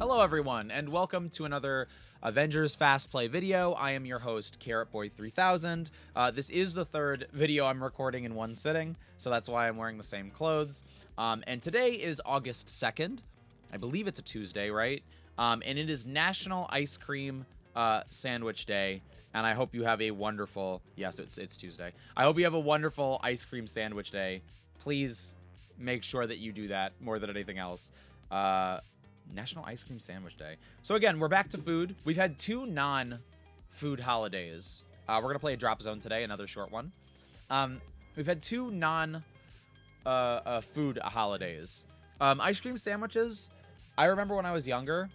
Hello everyone, and welcome to another Avengers Fast-Play video. I am your host, CarrotBoy3000. This is the third video I'm recording in one sitting, so that's why I'm wearing the same clothes. And today is August 2nd. I believe it's a Tuesday, right? And it is National Ice Cream Sandwich Day, and I hope you have a wonderful... Yes, it's Tuesday. I hope you have a wonderful ice cream sandwich day. Please make sure that you do that more than anything else. National Ice Cream Sandwich Day. So again, we're back to food. We've had two non-food holidays. We're going to play a drop zone today, another short one. We've had two non-food holidays. Ice cream sandwiches, I remember when I was younger,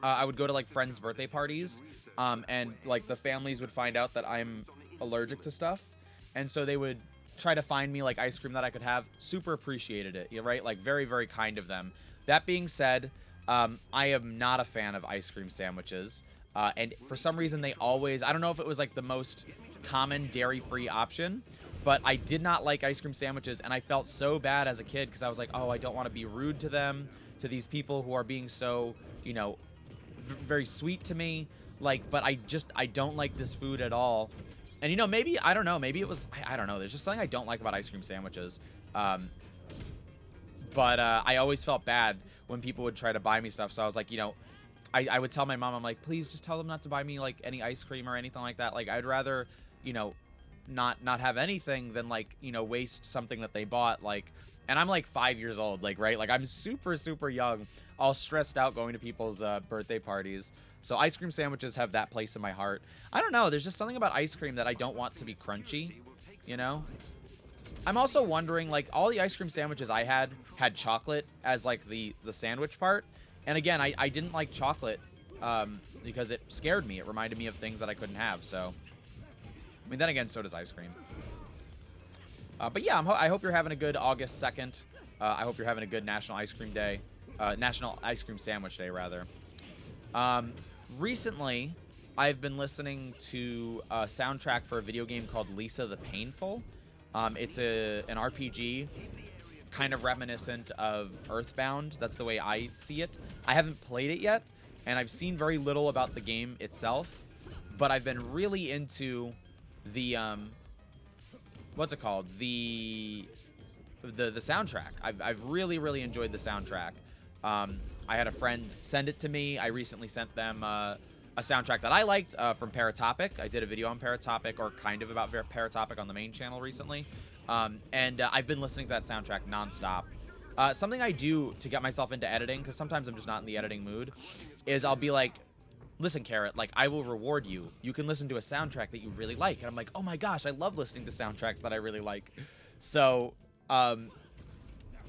I would go to like friends' birthday parties, and like the families would find out that I'm allergic to stuff, and so they would try to find me like ice cream that I could have. Super appreciated it, right? Like very, very kind of them. That being said, I am not a fan of ice cream sandwiches, and for some reason they always, I don't know if it was like the most common dairy-free option, but I did not like ice cream sandwiches, and I felt so bad as a kid because I was like, oh, I don't want to be rude to them, to these people who are being so, you know, very sweet to me, like, but I don't like this food at all. And, you know, maybe, I don't know, maybe it was, I don't know, there's just something I don't like about ice cream sandwiches. But I always felt bad when people would try to buy me stuff. So I was like, you know, I would tell my mom, I'm like, please just tell them not to buy me like any ice cream or anything like that. Like, I'd rather, you know, not have anything than like, you know, waste something that they bought. Like, and I'm like 5 years old, like, right? Like, I'm super, super young, all stressed out going to people's birthday parties. So ice cream sandwiches have that place in my heart. I don't know. There's just something about ice cream that I don't want to be crunchy, you know? I'm also wondering, like, all the ice cream sandwiches I had chocolate as, like, the sandwich part. And again, I didn't like chocolate because it scared me. It reminded me of things that I couldn't have. So, I mean, then again, so does ice cream. But yeah, I hope you're having a good August 2nd. I hope you're having a good National Ice Cream Day. National Ice Cream Sandwich Day, rather. Recently, I've been listening to a soundtrack for a video game called Lisa the Painful. It's an RPG, kind of reminiscent of Earthbound. That's the way I see it. I haven't played it yet, and I've seen very little about the game itself, but I've been really into the, what's it called? The soundtrack. I've really, really enjoyed the soundtrack. I had a friend send it to me. I recently sent them, a soundtrack that I liked from Paratopic. I did a video on Paratopic, or kind of about Paratopic on the main channel recently. And I've been listening to that soundtrack nonstop. Something I do to get myself into editing, because sometimes I'm just not in the editing mood, is I'll be like, listen, Carrot, like, I will reward you. You can listen to a soundtrack that you really like. And I'm like, oh my gosh, I love listening to soundtracks that I really like. So, I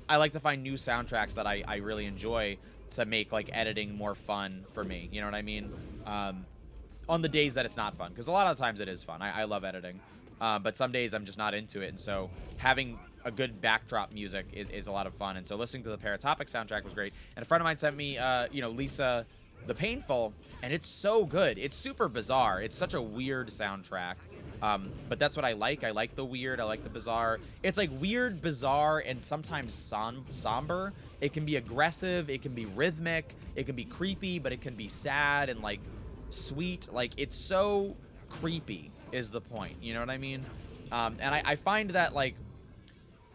like to find new soundtracks that I really enjoy to make like editing more fun for me, you know what I mean? On the days that it's not fun, because a lot of the times it is fun. I love editing, but some days I'm just not into it, and so having a good backdrop music is a lot of fun. And so listening to the Paratopic soundtrack was great. And a friend of mine sent me, you know, Lisa the Painful, and it's so good. It's super bizarre. It's such a weird soundtrack. But that's what I like. I like the weird. I like the bizarre. It's like weird, bizarre, and sometimes somber. It can be aggressive. It can be rhythmic. It can be creepy, but it can be sad and like sweet. Like, it's so creepy is the point. You know what I mean? And I find that like,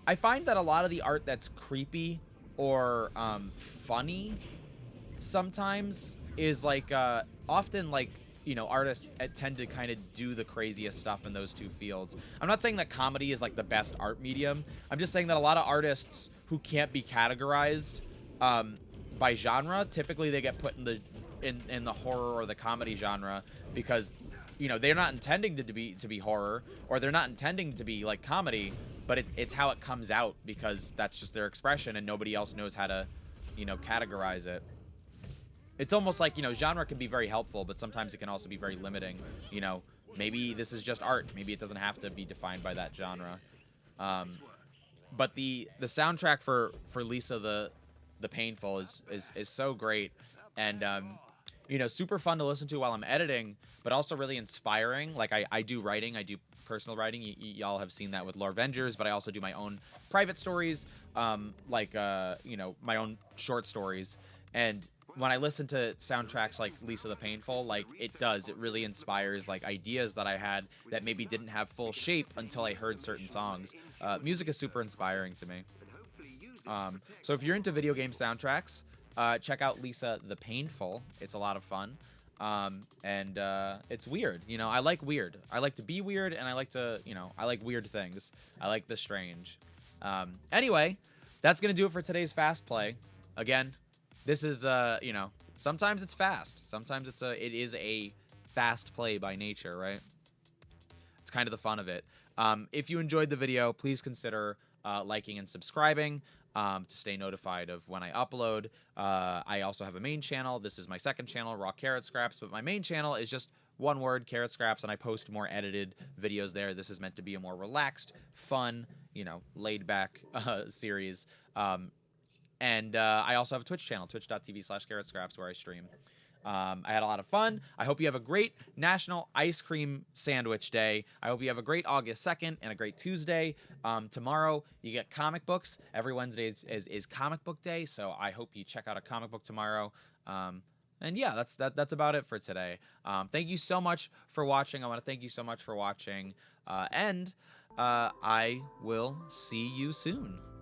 I find that a lot of the art that's creepy or funny sometimes is like often like, you know, artists tend to kind of do the craziest stuff in those two fields. I'm not saying that comedy is like the best art medium. I'm just saying that a lot of artists who can't be categorized by genre, typically they get put in the horror or the comedy genre because, you know, they're not intending to be horror, or they're not intending to be like comedy, but it's how it comes out because that's just their expression and nobody else knows how to, you know, categorize it. It's almost like, you know, genre can be very helpful, but sometimes it can also be very limiting. You know, maybe this is just art. Maybe it doesn't have to be defined by that genre. But the soundtrack for Lisa the Painful is so great, and you know, super fun to listen to while I'm editing, but also really inspiring. Like, I do writing. I do personal writing. Y'all have seen that with Lore Avengers, but I also do my own private stories, like you know, my own short stories. And when I listen to soundtracks like Lisa the Painful, like it really inspires like ideas that I had that maybe didn't have full shape until I heard certain songs. Music is super inspiring to me. So if you're into video game soundtracks, check out Lisa the Painful. It's a lot of fun. And it's weird. You know, I like weird. I like to be weird, and I like to, you know, I like weird things. I like the strange. Anyway, that's going to do it for today's Fast Play. Again, this is, you know, sometimes it's fast. Sometimes it is a fast play by nature, right? It's kind of the fun of it. If you enjoyed the video, please consider liking and subscribing to stay notified of when I upload. I also have a main channel. This is my second channel, Raw Carrot Scraps, but my main channel is just one word, Carrot Scraps, and I post more edited videos there. This is meant to be a more relaxed, fun, you know, laid-back series. And I also have a Twitch channel, twitch.tv/Carrot Scraps, where I stream. I had a lot of fun. I hope you have a great National Ice Cream Sandwich Day. I hope you have a great August 2nd and a great Tuesday. Tomorrow, you get comic books. Every Wednesday is comic book day, so I hope you check out a comic book tomorrow. And yeah, that's about it for today. Thank you so much for watching. I want to thank you so much for watching. And I will see you soon.